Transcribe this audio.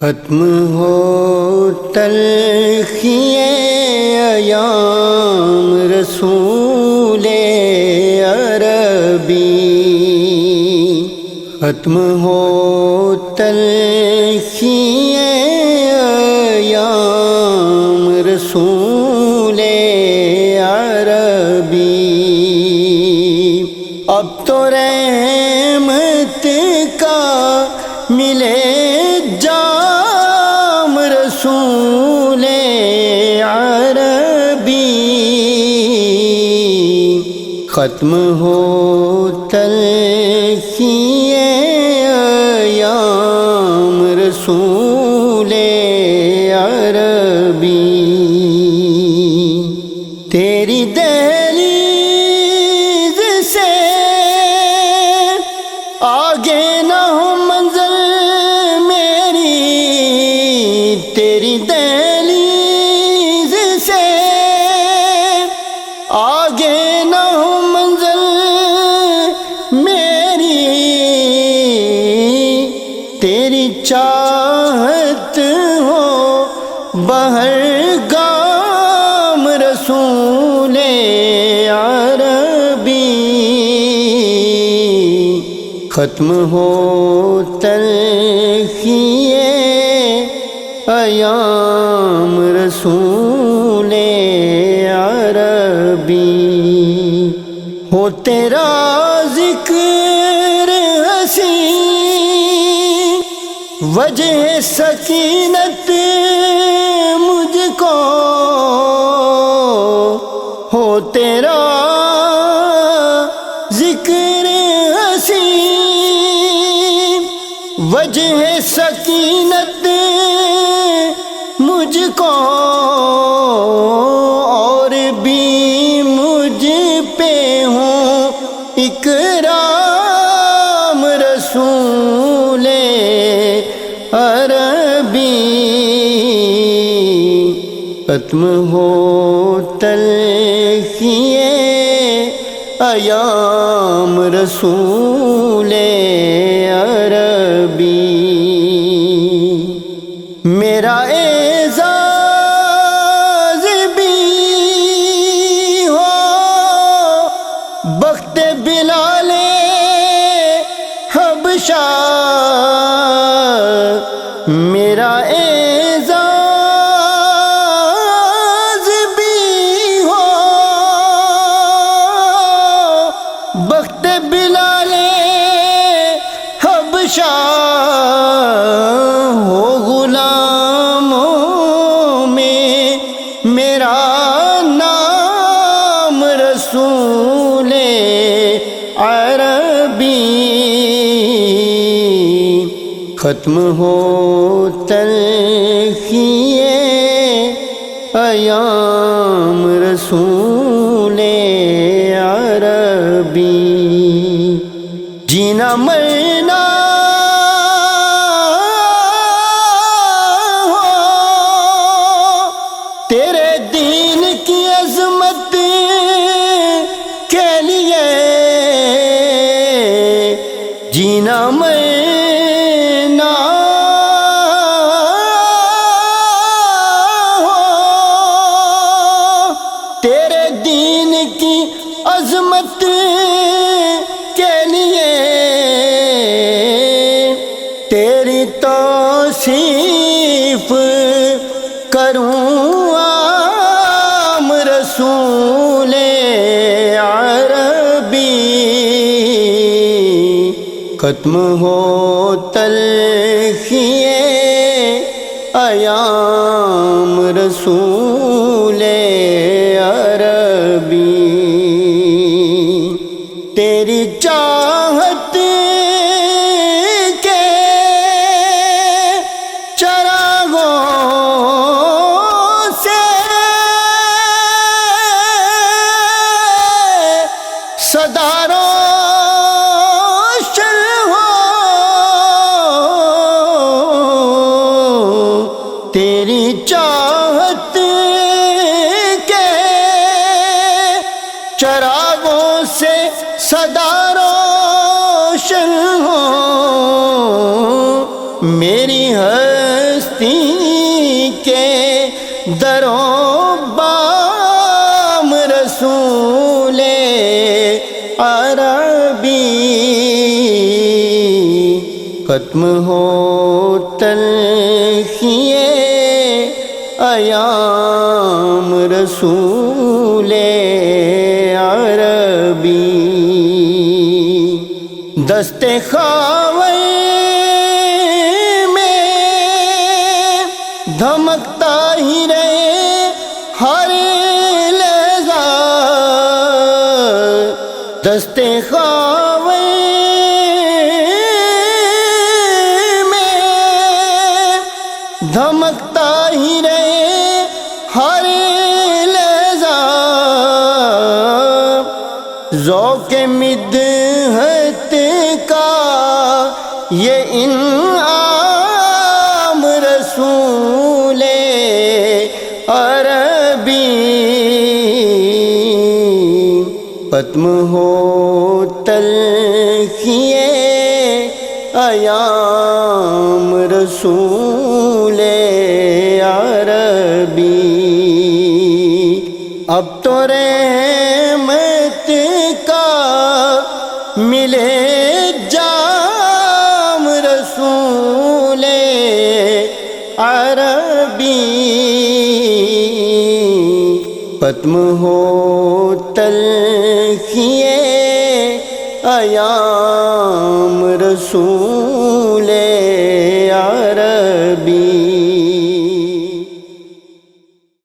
ختم ہو تلخی ایام رسول عربی، ختم ہو تلخی ایام رسول عربی، اب تو رحمت کا ملے جام رسول عربی، ختم ہو تلخی ایام رسول عربی، تیری دہلیز سے آگے نہ ہو منزل میری، تیری دہلیز سے آگے نہ ہو منزل میری، تیری چاہت ہو بہر گام رسول عربی، ختم ہو تلخی ایام رسول عربی، ہو تیرا ذکر حسین وجہ سکینت مجھ کو، ہو تیرا ذکر حسین وجہ سکینت مجھ کو، اور بھی مجھ پہ ہوں اکرام رسول عربی، ختم ہو تلخی ایام رسول عربی، میرا اعزاز بھی ہو بخت بلال حبشہ، میرا اعزاز بھی ہو بخت بلال حبشہ، ہو غلاموں میں میرا نام رسول عربی، ختم ہو تلخی ایام رسول عربی، جینا مرنا ہو تیرے دین کی عظمت کے لیے، جینا مرنا ہو تیرے دین کی عظمت کے لیے، تیری توصیف کروں عام رسول عربی، ختم ہو تلخی ایام رسول عربی، تیری چاہت کے چراغوں سے صدا روشن ہو، تیری چاہت کے چراغوں سے صدا روشن ہو، میری ہر درو بام رسول عربی ختم ہو تلخی ایام رسول عربی دست خاور میں دھمکتا ہی رہے ہر لہجہ دست خاور میں دھمکتا ہی رہے ہر لہجہ ذوق مدحت کا یہ انعام رسول عربی ختم ہو تلخی ایام رسول عربی اب تو رحمت کا ملے جام رسول عربی ختم ہو تلخی ایام رسول